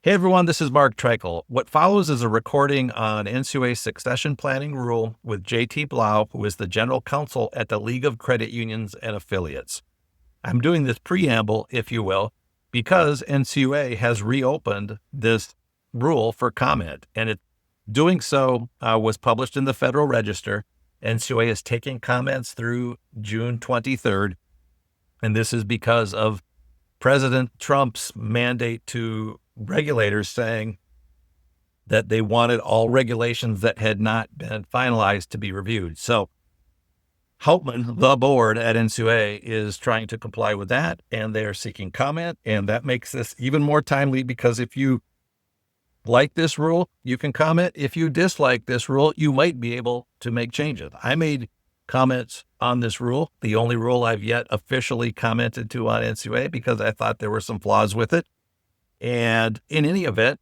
Hey everyone, this is Mark Treichel. What follows is a recording on NCUA succession planning rule with JT Blau, who is the general counsel at the League of Credit Unions and Affiliates. I'm doing this preamble, if you will, because NCUA has reopened this rule for comment, and doing so was published in the Federal Register. NCUA is taking comments through June 23rd, and this is because of President Trump's mandate to regulators saying that they wanted all regulations that had not been finalized to be reviewed. So Hauptman, the board at NCUA, is trying to comply with that, and they are seeking comment. And that makes this even more timely because if you like this rule, you can comment. If you dislike this rule, you might be able to make changes. I made comments on this rule, the only rule I've yet officially commented to on NCUA, because I thought there were some flaws with it. And in any event,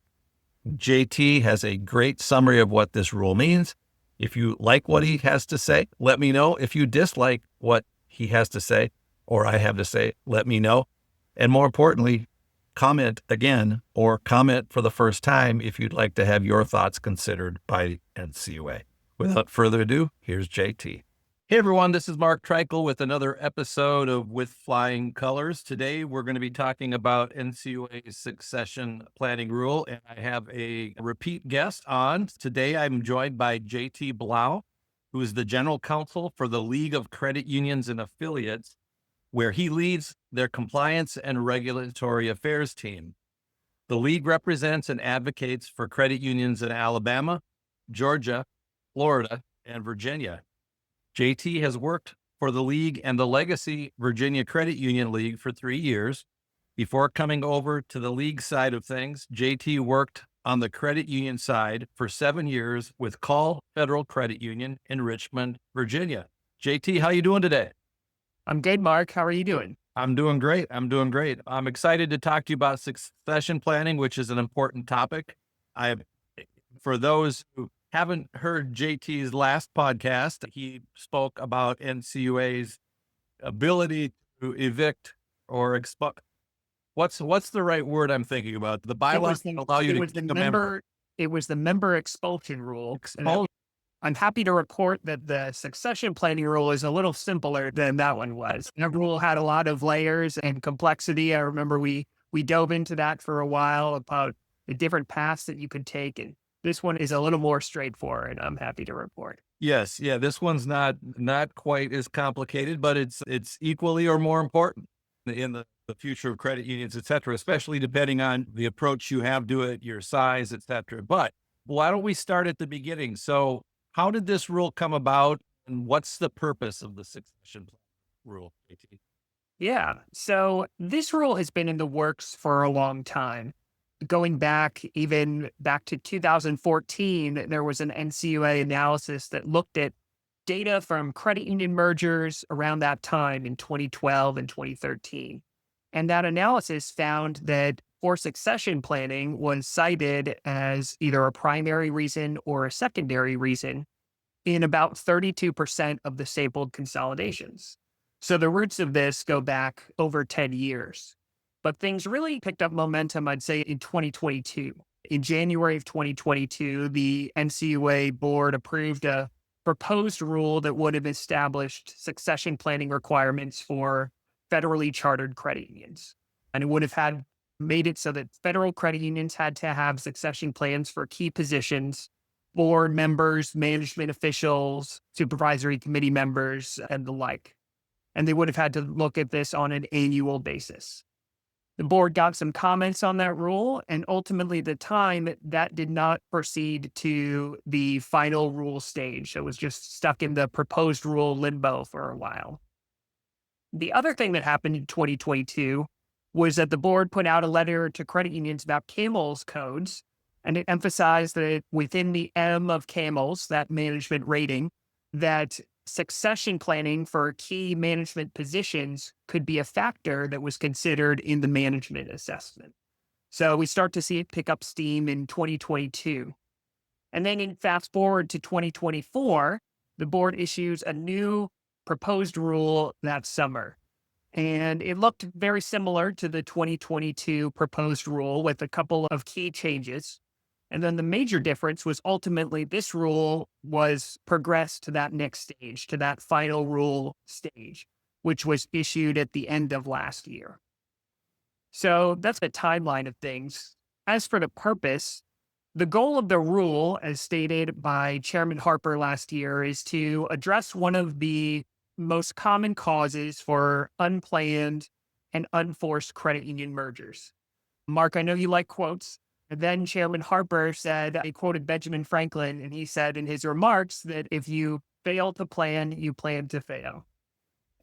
JT has a great summary of what this rule means. If you like what he has to say, let me know. If you dislike what he has to say or I have to say, let me know. And more importantly, comment again or comment for the first time if you'd like to have your thoughts considered by NCUA. Without further ado, here's JT. Hey everyone, this is Mark Treichel with another episode of With Flying Colors. Today we're going to be talking about NCUA's succession planning rule, and I have a repeat guest on. Today I'm joined by JT Blau, who is the general counsel for the League of Credit Unions and Affiliates, where he leads their compliance and regulatory affairs team. The league represents and advocates for credit unions in Alabama, Georgia, Florida, and Virginia. JT has worked for the league and the legacy Virginia Credit Union League for 3 years. Before coming over to the league side of things, JT worked on the credit union side for 7 years with Call Federal Credit Union in Richmond, Virginia. JT, how you doing today? I'm good, Mark. How are you doing? I'm doing great. I'm excited to talk to you about succession planning, which is an important topic. For those who haven't heard JT's last podcast, he spoke about NCUA's ability to evict or expel. What's the right word I'm thinking about? The bylaws allow you to kick a member. It was the member expulsion rule. Expel. I'm happy to report that the succession planning rule is a little simpler than that one was. That rule had a lot of layers and complexity. I remember we dove into that for a while about the different paths that you could take, and this one is a little more straightforward, I'm happy to report. Yes, yeah, this one's not quite as complicated, but it's equally or more important in the future of credit unions, et cetera, especially depending on the approach you have to it, your size, et cetera. But why don't we start at the beginning? So how did this rule come about, and what's the purpose of the succession rule, JT? Yeah, so this rule has been in the works for a long time. Going back to 2014, there was an NCUA analysis that looked at data from credit union mergers around that time in 2012 and 2013. And that analysis found that poor succession planning was cited as either a primary reason or a secondary reason in about 32% of the stapled consolidations. So the roots of this go back over 10 years. But things really picked up momentum, I'd say, in 2022. In January of 2022, the NCUA board approved a proposed rule that would have established succession planning requirements for federally chartered credit unions. And it would have made it so that federal credit unions had to have succession plans for key positions, board members, management officials, supervisory committee members, and the like. And they would have had to look at this on an annual basis. The board got some comments on that rule, and ultimately at the time, that did not proceed to the final rule stage. It was just stuck in the proposed rule limbo for a while. The other thing that happened in 2022 was that the board put out a letter to credit unions about CAMELS codes, and it emphasized that within the M of CAMELS, that management rating, that succession planning for key management positions could be a factor that was considered in the management assessment. So we start to see it pick up steam in 2022. And then in fast forward to 2024, the board issues a new proposed rule that summer. And it looked very similar to the 2022 proposed rule with a couple of key changes. And then the major difference was ultimately this rule was progressed to that next stage, to that final rule stage, which was issued at the end of last year. So that's the timeline of things. As for the purpose, the goal of the rule, as stated by Chairman Harper last year, is to address one of the most common causes for unplanned and unforced credit union mergers. Mark, I know you like quotes. And then Chairman Harper said, he quoted Benjamin Franklin, and he said in his remarks that if you fail to plan, you plan to fail.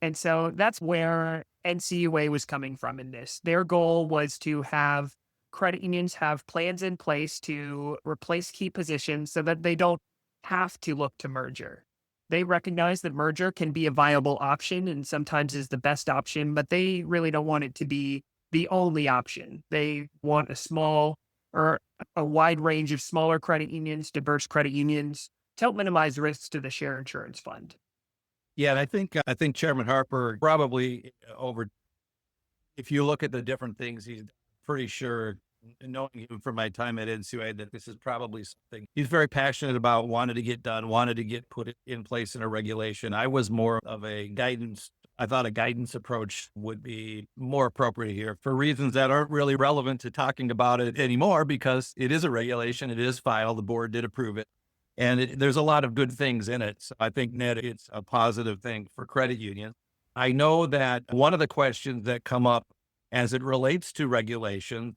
And so that's where NCUA was coming from in this. Their goal was to have credit unions have plans in place to replace key positions so that they don't have to look to merger. They recognize that merger can be a viable option and sometimes is the best option, but they really don't want it to be the only option. They want a small or a wide range of smaller credit unions, diverse credit unions to help minimize risks to the share insurance fund. Yeah, and I think Chairman Harper probably over. If you look at the different things, he's pretty sure, knowing him from my time at NCUA, that this is probably something he's very passionate about, wanted to get done, wanted to get put in place in a regulation. I was more of a guidance. I thought a guidance approach would be more appropriate here for reasons that aren't really relevant to talking about it anymore because it is a regulation. It is filed. The board did approve it. And there's a lot of good things in it. So I think net it's a positive thing for credit unions. I know that one of the questions that come up as it relates to regulation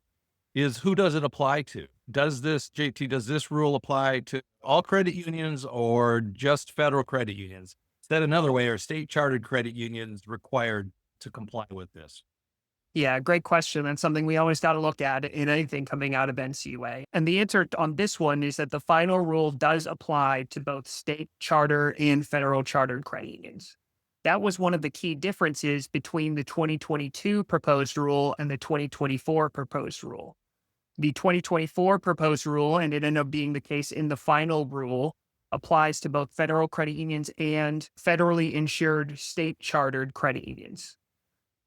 is who does it apply to? Does this, JT, does this rule apply to all credit unions or just federal credit unions? Said another way, are state chartered credit unions required to comply with this? Yeah, great question. And something we always got to look at in anything coming out of NCUA. And the answer on this one is that the final rule does apply to both state charter and federal chartered credit unions. That was one of the key differences between the 2022 proposed rule and the 2024 proposed rule. The 2024 proposed rule, and it ended up being the case in the final rule, applies to both federal credit unions and federally insured state chartered credit unions.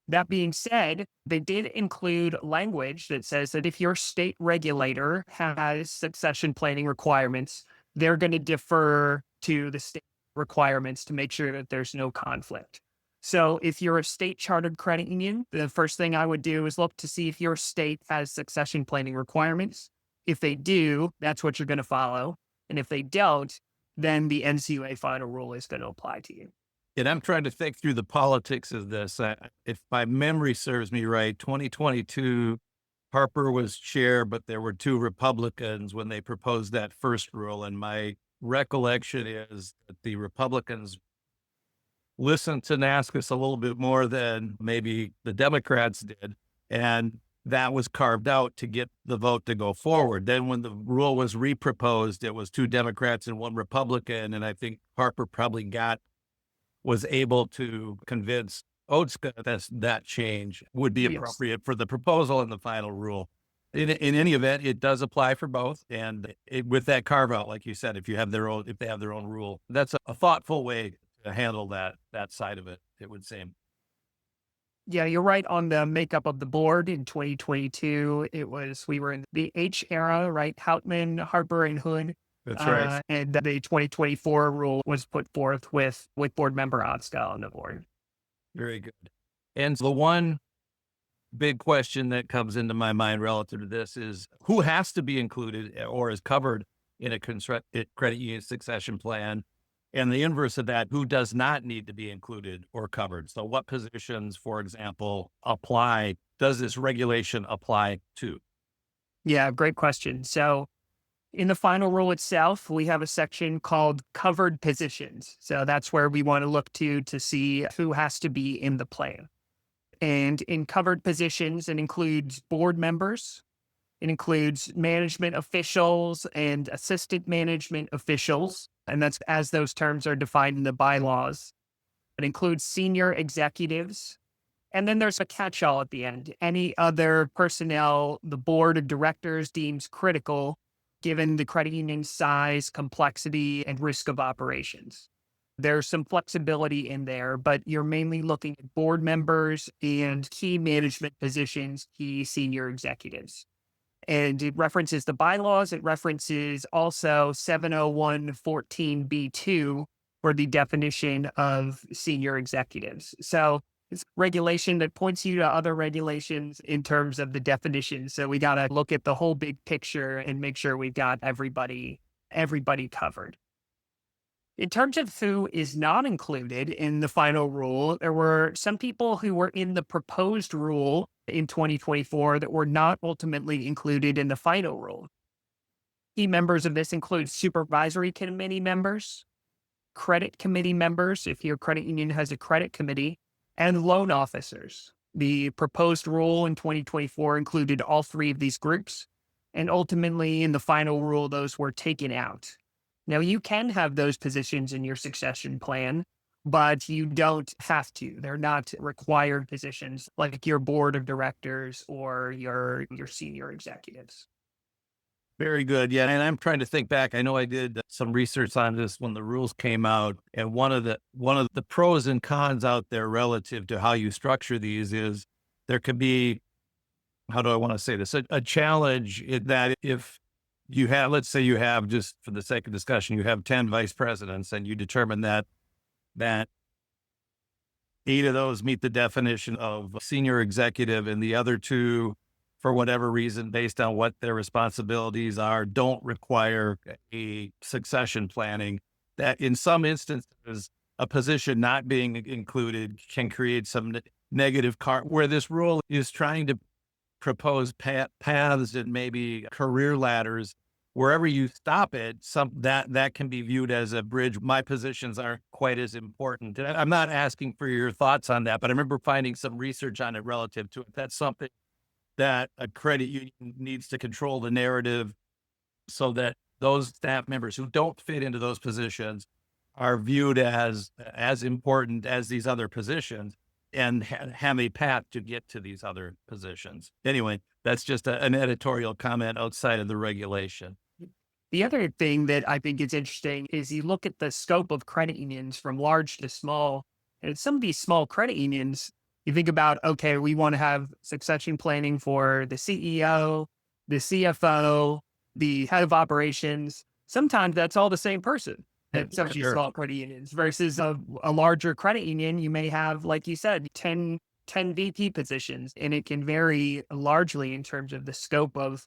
That being said, they did include language that says that if your state regulator has succession planning requirements, they're going to defer to the state requirements to make sure that there's no conflict. So if you're a state chartered credit union, the first thing I would do is look to see if your state has succession planning requirements. If they do, that's what you're going to follow. And if they don't, then the NCUA final rule is going to apply to you. And I'm trying to think through the politics of this. If my memory serves me right, 2022, Harper was chair, but there were two Republicans when they proposed that first rule. And my recollection is that the Republicans listened to NASCUS a little bit more than maybe the Democrats did. And that was carved out to get the vote to go forward. Then when the rule was reproposed, it was two Democrats and one Republican. And I think Harper probably was able to convince Otska that change would be Yes. appropriate for the proposal and the final rule. In any event, it does apply for both. And with that carve out, like you said, if they have their own rule, that's a thoughtful way to handle that side of it, it would seem. Yeah, you're right on the makeup of the board in 2022. We were in the H era, right? Houtman, Harper, and Hood. That's right. And the 2024 rule was put forth with board member Otska on the board. Very good. And the one big question that comes into my mind relative to this is who has to be included or is covered in a credit union succession plan? And the inverse of that, who does not need to be included or covered? So what positions, for example, does this regulation apply to? Yeah, great question. So in the final rule itself, we have a section called covered positions. So that's where we want to look to see who has to be in the plan. And in covered positions, it includes board members, it includes management officials and assistant management officials. And that's as those terms are defined in the bylaws. It includes senior executives. And then there's a catch-all at the end. Any other personnel the board of directors deems critical given the credit union's size, complexity, and risk of operations. There's some flexibility in there, but you're mainly looking at board members and key management positions, key senior executives. And it references the bylaws. It references also 70114B2 for the definition of senior executives. So it's regulation that points you to other regulations in terms of the definition. So we got to look at the whole big picture and make sure we've got everybody covered. In terms of who is not included in the final rule, there were some people who were in the proposed rule in 2024 that were not ultimately included in the final rule. Key members of this include supervisory committee members, credit committee members, if your credit union has a credit committee, and loan officers. The proposed rule in 2024 included all three of these groups, and ultimately in the final rule, those were taken out. Now, you can have those positions in your succession plan, but you don't have to. They're not required positions like your board of directors or your senior executives. Very good. Yeah. And I'm trying to think back. I know I did some research on this when the rules came out. And one of the pros and cons out there relative to how you structure these is there could be, how do I want to say this? A challenge in that if you have, let's say you have, just for the sake of discussion, you have 10 vice presidents and you determine that 8 of those meet the definition of senior executive and the other 2, for whatever reason, based on what their responsibilities are, don't require a succession planning, that in some instances, a position not being included can create some negative where this rule is trying to propose paths and maybe career ladders. Wherever you stop it, that can be viewed as a bridge. My positions aren't quite as important. And I'm not asking for your thoughts on that, but I remember finding some research on it relative to it. That's something that a credit union needs to control the narrative so that those staff members who don't fit into those positions are viewed as important as these other positions and have a path to get to these other positions. Anyway, that's just an editorial comment outside of the regulation. The other thing that I think is interesting is you look at the scope of credit unions from large to small. And some of these small credit unions, you think about, okay, we want to have succession planning for the CEO, the CFO, the head of operations. Sometimes that's all the same person at some of these Sure. small credit unions versus a larger credit union. You may have, like you said, 10 VP positions, and it can vary largely in terms of the scope of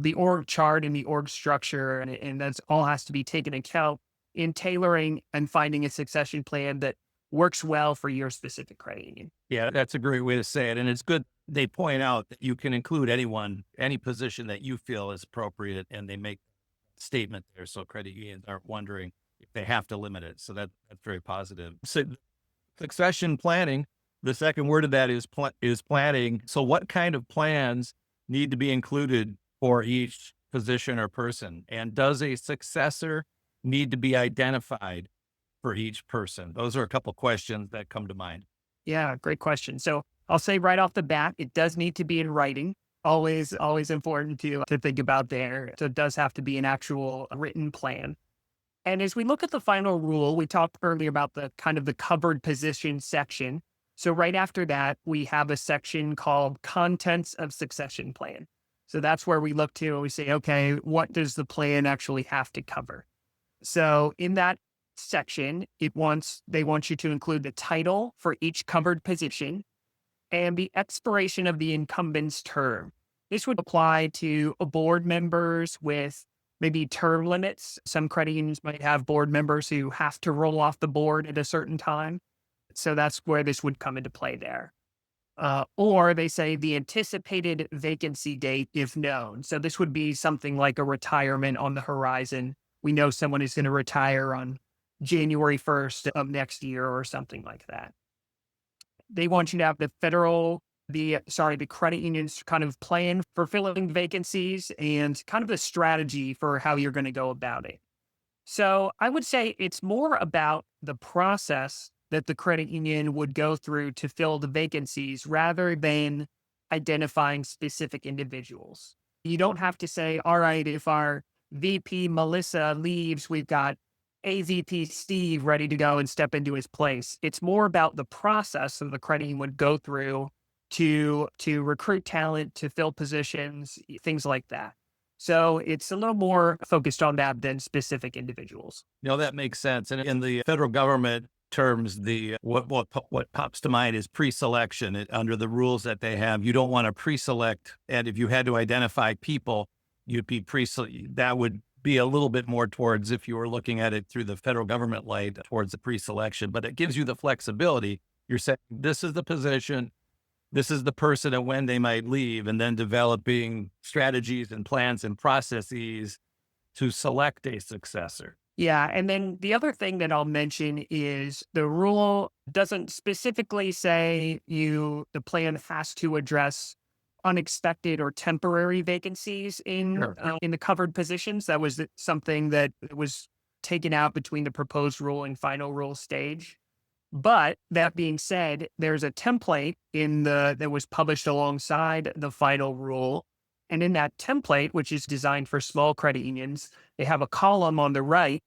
the org chart and the org structure. And that's all has to be taken account in tailoring and finding a succession plan that works well for your specific credit union. Yeah, that's a great way to say it. And it's good they point out that you can include anyone, any position that you feel is appropriate, and they make a statement there so credit unions aren't wondering if they have to limit it. So that's very positive. So succession planning, the second word of that is planning. So what kind of plans need to be included for each position or person? And does a successor need to be identified for each person? Those are a couple questions that come to mind. Yeah, great question. So I'll say right off the bat, it does need to be in writing. Always important to think about there. So it does have to be an actual written plan. And as we look at the final rule, we talked earlier about the kind of the covered position section. So right after that, we have a section called contents of succession plan. So that's where we look to and we say, okay, what does the plan actually have to cover? So in that section, they want you to include the title for each covered position and the expiration of the incumbent's term. This would apply to board members with maybe term limits. Some credit unions might have board members who have to roll off the board at a certain time. So that's where this would come into play there. Or they say the anticipated vacancy date, if known. So this would be something like a retirement on the horizon. We know someone is going to retire on January 1st of next year or something like that. They want you to have the credit union's kind of plan for filling vacancies and kind of a strategy for how you're going to go about it. So I would say it's more about the process that the credit union would go through to fill the vacancies rather than identifying specific individuals. You don't have to say, all right, if our VP Melissa leaves, we've got AVP Steve ready to go and step into his place. It's more about the process that the credit union would go through to recruit talent, to fill positions, things like that. So it's a little more focused on that than specific individuals. That makes sense. And in the federal government terms, the what pops to mind is pre-selection. Under the rules that they have, you don't want to pre-select, and if you had to identify people, you'd be that would be a little bit more towards, if you were looking at it through the federal government light, towards the pre-selection. But it gives you the flexibility. You're saying this is the position, this is the person, and when they might leave, and then developing strategies and plans and processes to select a successor. Yeah. And then the other thing that I'll mention is the rule doesn't specifically say the plan has to address unexpected or temporary vacancies Sure. in the covered positions. That was something that was taken out between the proposed rule and final rule stage. But that being said, there's a template that was published alongside the final rule. And in that template, which is designed for small credit unions, they have a column on the right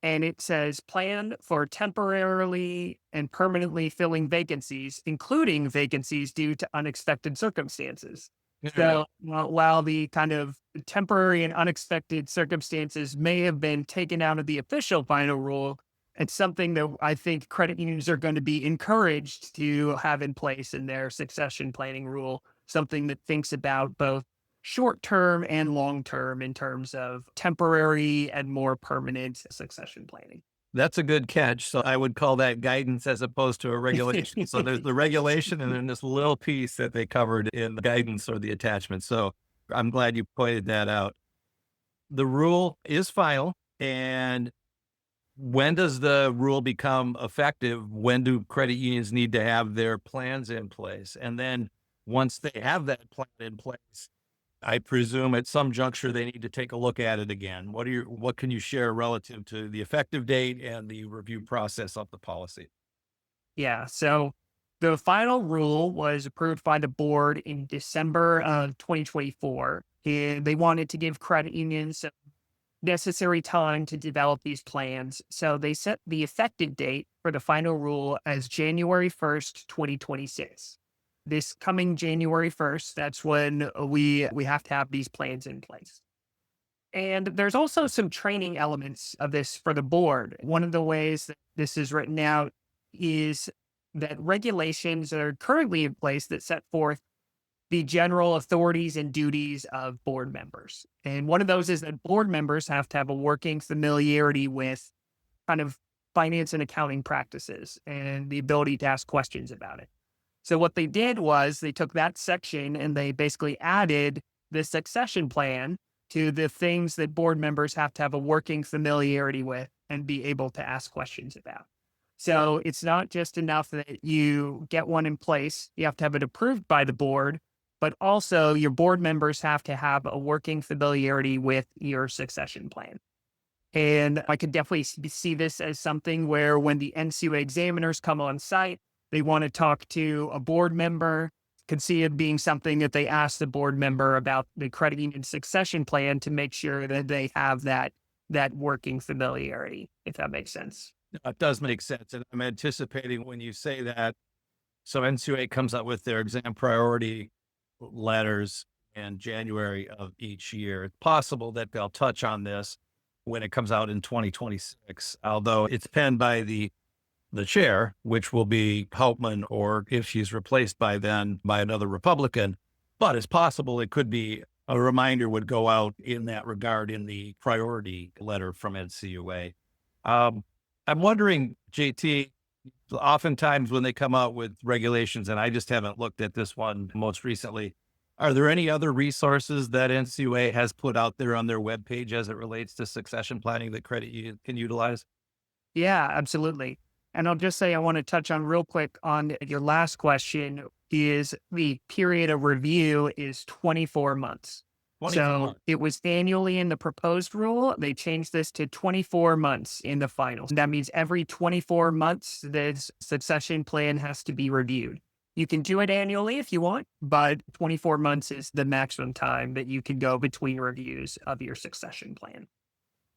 and it says plan for temporarily and permanently filling vacancies, including vacancies due to unexpected circumstances. Yeah. So while the kind of temporary and unexpected circumstances may have been taken out of the official final rule, it's something that I think credit unions are going to be encouraged to have in place in their succession planning rule, something that thinks about both short term and long term in terms of temporary and more permanent succession planning. That's a good catch. So I would call that guidance as opposed to a regulation. So there's the regulation and then this little piece that they covered in the guidance or the attachment. So I'm glad you pointed that out. The rule is final. And when does the rule become effective? When do credit unions need to have their plans in place? And then once they have that plan in place, I presume at some juncture they need to take a look at it again. What can you share relative to the effective date and the review process of the policy? Yeah. So the final rule was approved by the board in December of 2024. And they wanted to give credit unions some necessary time to develop these plans. So they set the effective date for the final rule as January 1st, 2026. This coming January 1st, that's when we have to have these plans in place. And there's also some training elements of this for the board. One of the ways that this is written out is that regulations that are currently in place that set forth the general authorities and duties of board members. And one of those is that board members have to have a working familiarity with kind of finance and accounting practices and the ability to ask questions about it. So what they did was they took that section and they basically added the succession plan to the things that board members have to have a working familiarity with and be able to ask questions about. So it's not just enough that you get one in place, you have to have it approved by the board, but also your board members have to have a working familiarity with your succession plan. And I could definitely see this as something where when the NCUA examiners come on site, they want to talk to a board member, could see it being something that they ask the board member about the credit union succession plan to make sure that they have that working familiarity, if that makes sense. It does make sense. And I'm anticipating when you say that. So NCUA comes out with their exam priority letters in January of each year. It's possible that they'll touch on this when it comes out in 2026, although it's penned by the chair, which will be Hauptman, or if she's replaced by then by another Republican. But it's possible it could be a reminder would go out in that regard in the priority letter from NCUA. I'm wondering, JT, oftentimes when they come out with regulations, and I just haven't looked at this one most recently, are there any other resources that NCUA has put out there on their webpage as it relates to succession planning that credit union can utilize? Yeah, absolutely. And I'll just say I want to touch on real quick on your last question is the period of review is 24 months. 24 So months. it was annually in the proposed rule. They changed this to 24 months in the final. That means every 24 months, the succession plan has to be reviewed. You can do it annually if you want, but 24 months is the maximum time that you can go between reviews of your succession plan.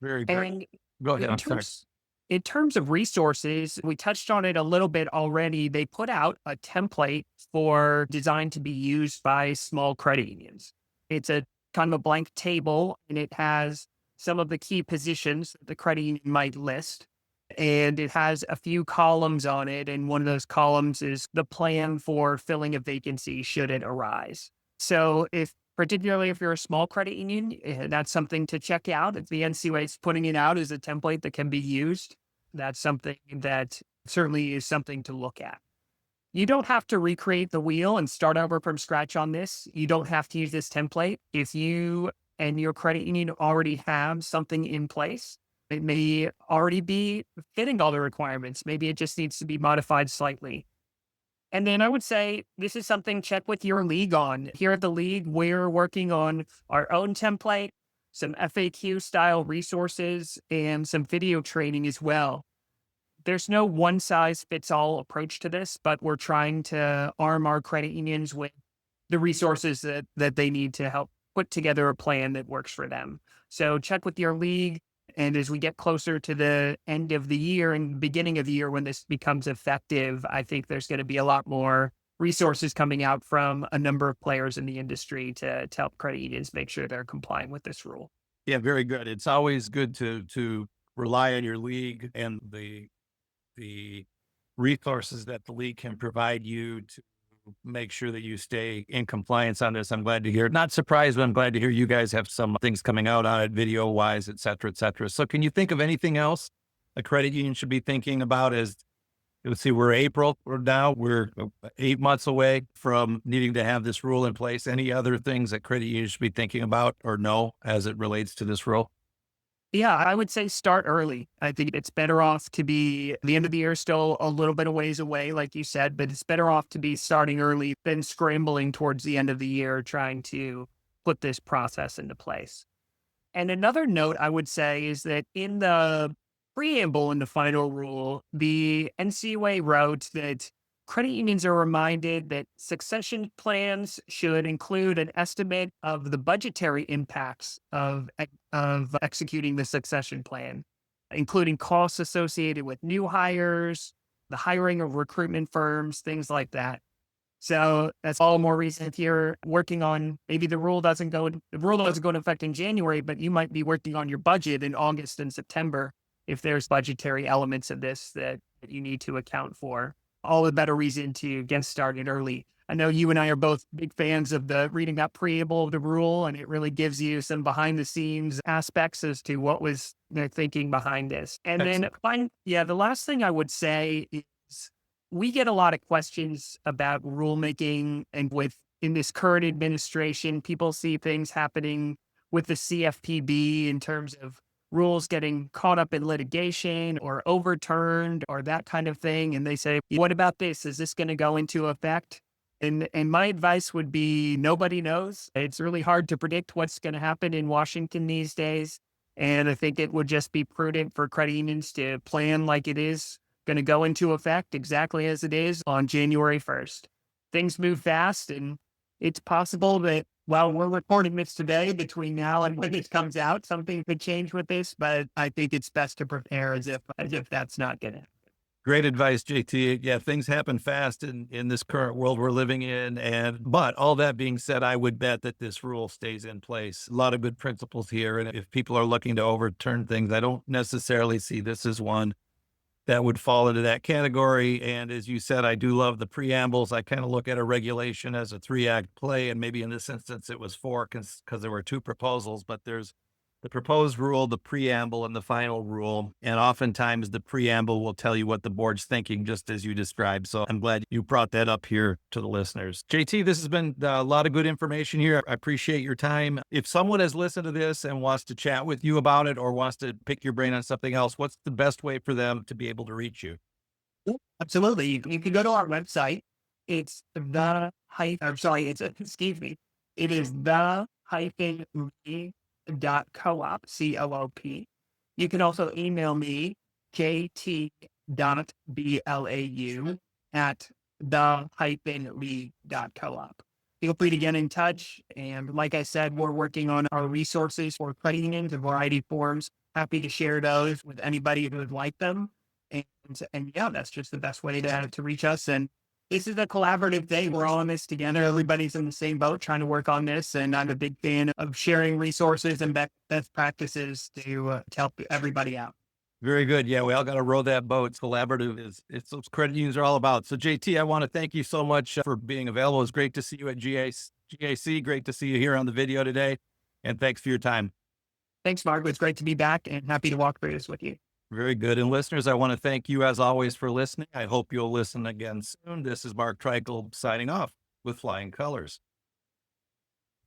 Very good. And Go ahead. in I'm sorry. terms, In terms of resources, we touched on it a little bit already. They put out a template for designed to be used by small credit unions. It's a kind of a blank table, and it has some of the key positions that the credit union might list. And it has a few columns on it. And one of those columns is the plan for filling a vacancy should it arise. So particularly if you're a small credit union, that's something to check out. If the NCUA is putting it out as a template that can be used, that's something that certainly is something to look at. You don't have to recreate the wheel and start over from scratch on this. You don't have to use this template. If you and your credit union already have something in place, it may already be fitting all the requirements. Maybe it just needs to be modified slightly. And then I would say this is something check with your league on. Here at the league, we're working on our own template, some FAQ style resources, and some video training as well. There's no one size fits all approach to this, but we're trying to arm our credit unions with the resources that they need to help put together a plan that works for them. So check with your league. And as we get closer to the end of the year and beginning of the year when this becomes effective, I think there's going to be a lot more resources coming out from a number of players in the industry to help credit unions make sure they're complying with this rule. Yeah, very good. It's always good to rely on your league and the resources that the league can provide you to make sure that you stay in compliance on this. I'm glad to hear. Not surprised, but I'm glad to hear you guys have some things coming out on it, video wise, et cetera, et cetera. So can you think of anything else a credit union should be thinking about as, let's see, we're 8 months away from needing to have this rule in place. Any other things that credit unions should be thinking about or know as it relates to this rule? Yeah, I would say start early. I think it's better off to be the end of the year is still a little bit of ways away, like you said, but it's better off to be starting early than scrambling towards the end of the year trying to put this process into place. And another note I would say is that in the preamble in the final rule, the NCUA wrote that credit unions are reminded that succession plans should include an estimate of the budgetary impacts of executing the succession plan, including costs associated with new hires, the hiring of recruitment firms, things like that. So that's all more reason if you're working on maybe the rule doesn't go into effect in January, but you might be working on your budget in August and September if there's budgetary elements of this that you need to account for. All the better reason to get started early. I know you and I are both big fans of the reading that preamble of the rule, and it really gives you some behind the scenes aspects as to what was their thinking behind this. And then, the last thing I would say is we get a lot of questions about rulemaking, and in this current administration, people see things happening with the CFPB in terms of rules getting caught up in litigation or overturned or that kind of thing. And they say, what about this? Is this going to go into effect? And my advice would be nobody knows. It's really hard to predict what's going to happen in Washington these days. And I think it would just be prudent for credit unions to plan like it is going to go into effect exactly as it is on January 1st. Things move fast, and it's possible that while we're recording this today, between now and when it comes out, something could change with this, but I think it's best to prepare as if that's not going to happen. Great advice, JT. Yeah, things happen fast in this current world we're living in. But all that being said, I would bet that this rule stays in place. A lot of good principles here. And if people are looking to overturn things, I don't necessarily see this as one that would fall into that category. And as you said, I do love the preambles. I kind of look at a regulation as a 3-act play. And maybe in this instance, it was 4 because there were 2 proposals, but there's the proposed rule, the preamble, and the final rule. And oftentimes the preamble will tell you what the board's thinking, just as you described. So I'm glad you brought that up here to the listeners. JT, this has been a lot of good information here. I appreciate your time. If someone has listened to this and wants to chat with you about it or wants to pick your brain on something else, what's the best way for them to be able to reach you? Absolutely. You can go to our website. It's excuse me. It is the hyphen .coop, COOP. You can also email me, jt.blau at the-league.coop. feel free to get in touch. And like I said, we're working on our resources for credit unions, a variety of forms. Happy to share those with anybody who would like them. And yeah, that's just the best way to reach us. And this is a collaborative thing. We're all in this together. Everybody's in the same boat trying to work on this. And I'm a big fan of sharing resources and best practices to help everybody out. Very good. Yeah, we all got to row that boat. Collaborative it's those credit unions are all about. So JT, I want to thank you so much for being available. It's great to see you at GAC. Great to see you here on the video today. And thanks for your time. Thanks, Mark. It's great to be back and happy to walk through this with you. Very good. And listeners, I want to thank you as always for listening. I hope you'll listen again soon. This is Mark Treichel signing off with flying colors.